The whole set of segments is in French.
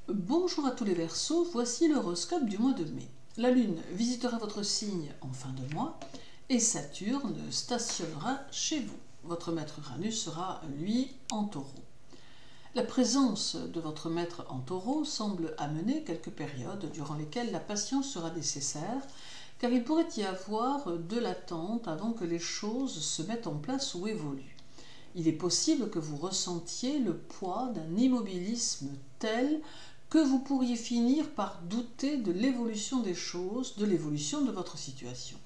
Bonjour à tous les Verseaux, voici l'horoscope du mois de mai. La Lune visitera votre signe en fin de mois et Saturne stationnera chez vous. Votre maître Uranus sera, lui, en Taureau. La présence de votre maître en Taureau semble amener quelques périodes durant lesquelles la patience sera nécessaire, car il pourrait y avoir de l'attente avant que les choses se mettent en place ou évoluent. Il est possible que vous ressentiez le poids d'un immobilisme tel que vous pourriez finir par douter de l'évolution des choses, de l'évolution de votre situation.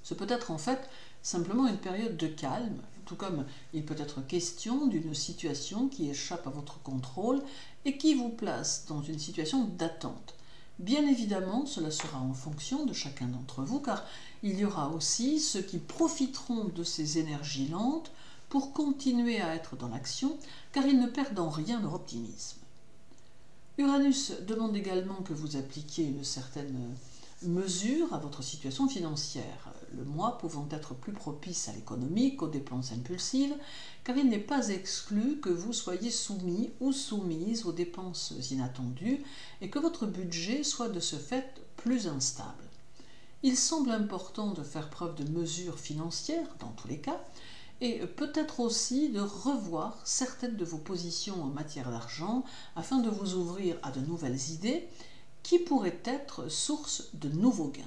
Ce peut être en fait simplement une période de calme, tout comme il peut être question d'une situation qui échappe à votre contrôle et qui vous place dans une situation d'attente. Bien évidemment, cela sera en fonction de chacun d'entre vous, car il y aura aussi ceux qui profiteront de ces énergies lentes pour continuer à être dans l'action, car ils ne perdent en rien leur optimisme. Uranus demande également que vous appliquiez une certaine mesure à votre situation financière, le mois pouvant être plus propice à l'économie qu'aux dépenses impulsives, car il n'est pas exclu que vous soyez soumis ou soumise aux dépenses inattendues et que votre budget soit de ce fait plus instable. Il semble important de faire preuve de mesure financière dans tous les cas, et peut-être aussi de revoir certaines de vos positions en matière d'argent afin de vous ouvrir à de nouvelles idées qui pourraient être source de nouveaux gains.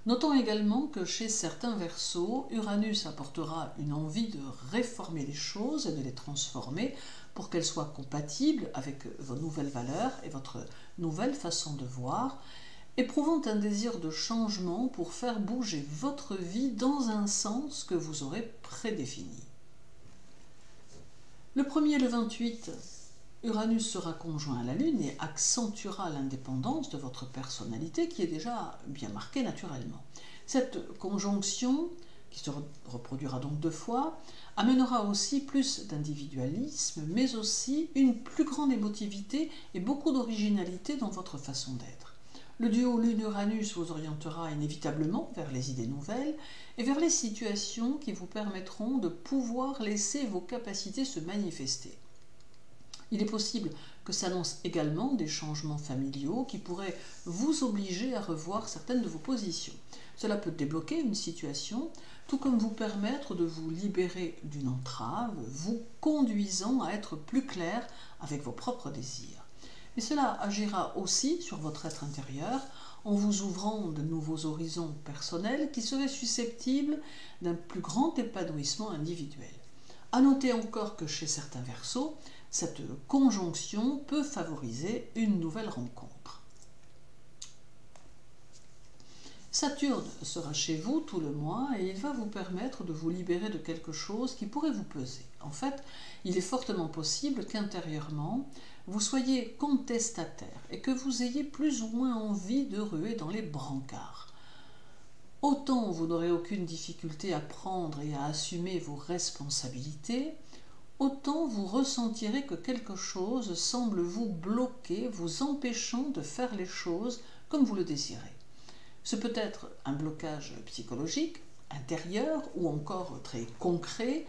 Notons également que chez certains Verseaux, Uranus apportera une envie de réformer les choses et de les transformer pour qu'elles soient compatibles avec vos nouvelles valeurs et votre nouvelle façon de voir, éprouvant un désir de changement pour faire bouger votre vie dans un sens que vous aurez prédéfini. Le 1er et le 28, Uranus sera conjoint à la Lune et accentuera l'indépendance de votre personnalité qui est déjà bien marquée naturellement. Cette conjonction, qui se reproduira donc 2 fois, amènera aussi plus d'individualisme, mais aussi une plus grande émotivité et beaucoup d'originalité dans votre façon d'être. Le duo Lune-Uranus vous orientera inévitablement vers les idées nouvelles et vers les situations qui vous permettront de pouvoir laisser vos capacités se manifester. Il est possible que s'annoncent également des changements familiaux qui pourraient vous obliger à revoir certaines de vos positions. Cela peut débloquer une situation, tout comme vous permettre de vous libérer d'une entrave, vous conduisant à être plus clair avec vos propres désirs. Mais cela agira aussi sur votre être intérieur en vous ouvrant de nouveaux horizons personnels qui seraient susceptibles d'un plus grand épanouissement individuel. À noter encore que chez certains Verseaux, cette conjonction peut favoriser une nouvelle rencontre. Saturne sera chez vous tout le mois et il va vous permettre de vous libérer de quelque chose qui pourrait vous peser. En fait, il est fortement possible qu'intérieurement, vous soyez contestataire et que vous ayez plus ou moins envie de ruer dans les brancards. Autant vous n'aurez aucune difficulté à prendre et à assumer vos responsabilités, autant vous ressentirez que quelque chose semble vous bloquer, vous empêchant de faire les choses comme vous le désirez. Ce peut être un blocage psychologique, intérieur ou encore très concret,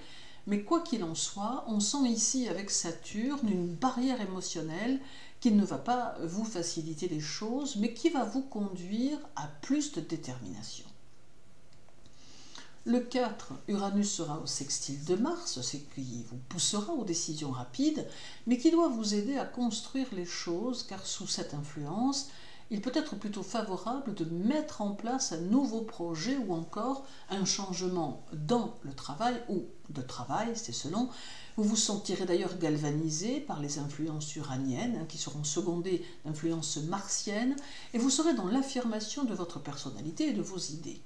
mais quoi qu'il en soit, on sent ici avec Saturne une barrière émotionnelle qui ne va pas vous faciliter les choses, mais qui va vous conduire à plus de détermination. Le 4, Uranus sera au sextile de Mars, ce qui vous poussera aux décisions rapides, mais qui doit vous aider à construire les choses, car sous cette influence, il peut être plutôt favorable de mettre en place un nouveau projet ou encore un changement dans le travail ou de travail, c'est selon. Vous vous sentirez d'ailleurs galvanisé par les influences uraniennes qui seront secondées d'influences martiennes et vous serez dans l'affirmation de votre personnalité et de vos idées.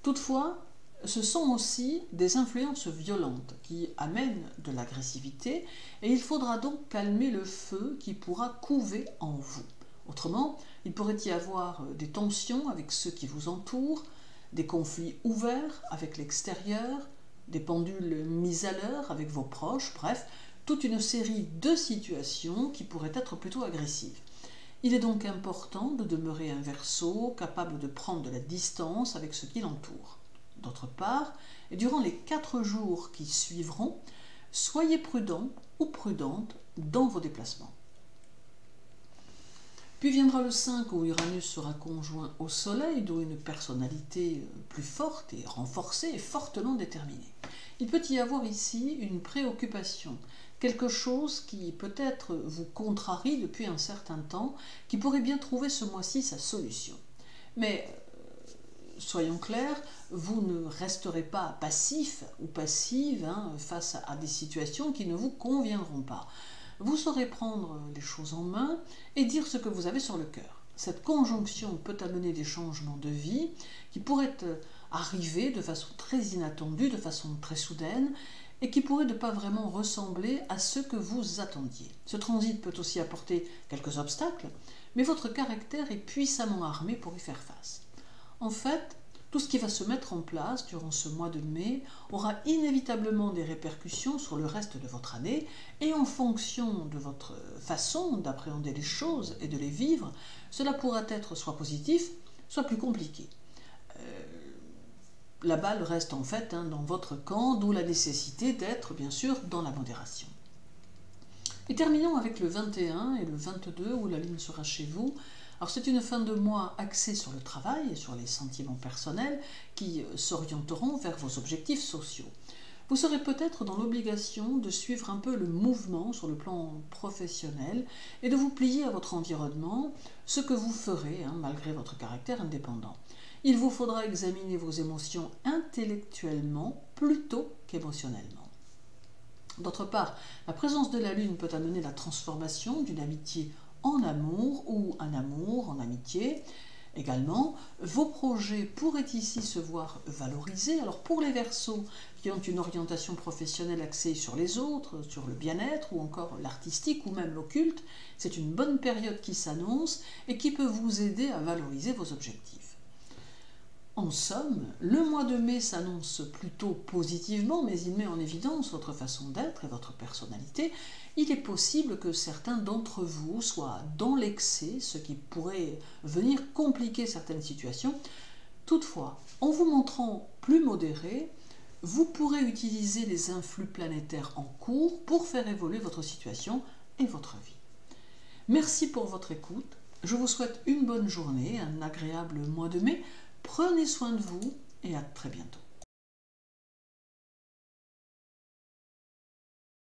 Toutefois, ce sont aussi des influences violentes qui amènent de l'agressivité et il faudra donc calmer le feu qui pourra couver en vous. Autrement, il pourrait y avoir des tensions avec ceux qui vous entourent, des conflits ouverts avec l'extérieur, des pendules mises à l'heure avec vos proches, bref, toute une série de situations qui pourraient être plutôt agressives. Il est donc important de demeurer un Verseau capable de prendre de la distance avec ce qui l'entoure. D'autre part, et durant les 4 jours qui suivront, soyez prudent ou prudente dans vos déplacements. Puis viendra le 5 où Uranus sera conjoint au Soleil, d'où une personnalité plus forte et renforcée et fortement déterminée. Il peut y avoir ici une préoccupation, quelque chose qui peut-être vous contrarie depuis un certain temps, qui pourrait bien trouver ce mois-ci sa solution. Mais soyons clairs, vous ne resterez pas passif ou passive face à des situations qui ne vous conviendront pas. Vous saurez prendre les choses en main et dire ce que vous avez sur le cœur. Cette conjonction peut amener des changements de vie qui pourraient arriver de façon très inattendue, de façon très soudaine, et qui pourraient ne pas vraiment ressembler à ce que vous attendiez. Ce transit peut aussi apporter quelques obstacles, mais votre caractère est puissamment armé pour y faire face. En fait, tout ce qui va se mettre en place durant ce mois de mai aura inévitablement des répercussions sur le reste de votre année et en fonction de votre façon d'appréhender les choses et de les vivre, cela pourra être soit positif, soit plus compliqué. La balle reste en fait dans votre camp, d'où la nécessité d'être bien sûr dans la modération. Et terminons avec le 21 et le 22 où la lune sera chez vous. Alors c'est une fin de mois axée sur le travail et sur les sentiments personnels qui s'orienteront vers vos objectifs sociaux. Vous serez peut-être dans l'obligation de suivre un peu le mouvement sur le plan professionnel et de vous plier à votre environnement, ce que vous ferez malgré votre caractère indépendant. Il vous faudra examiner vos émotions intellectuellement plutôt qu'émotionnellement. D'autre part, la présence de la Lune peut amener la transformation d'une amitié en amour ou un amour en amitié. Également, vos projets pourraient ici se voir valorisés. Alors pour les Verseaux qui ont une orientation professionnelle axée sur les autres, sur le bien-être ou encore l'artistique ou même l'occulte, c'est une bonne période qui s'annonce et qui peut vous aider à valoriser vos objectifs. En somme, le mois de mai s'annonce plutôt positivement, mais il met en évidence votre façon d'être et votre personnalité. Il est possible que certains d'entre vous soient dans l'excès, ce qui pourrait venir compliquer certaines situations. Toutefois, en vous montrant plus modéré, vous pourrez utiliser les influx planétaires en cours pour faire évoluer votre situation et votre vie. Merci pour votre écoute. Je vous souhaite une bonne journée, un agréable mois de mai. Prenez soin de vous et à très bientôt.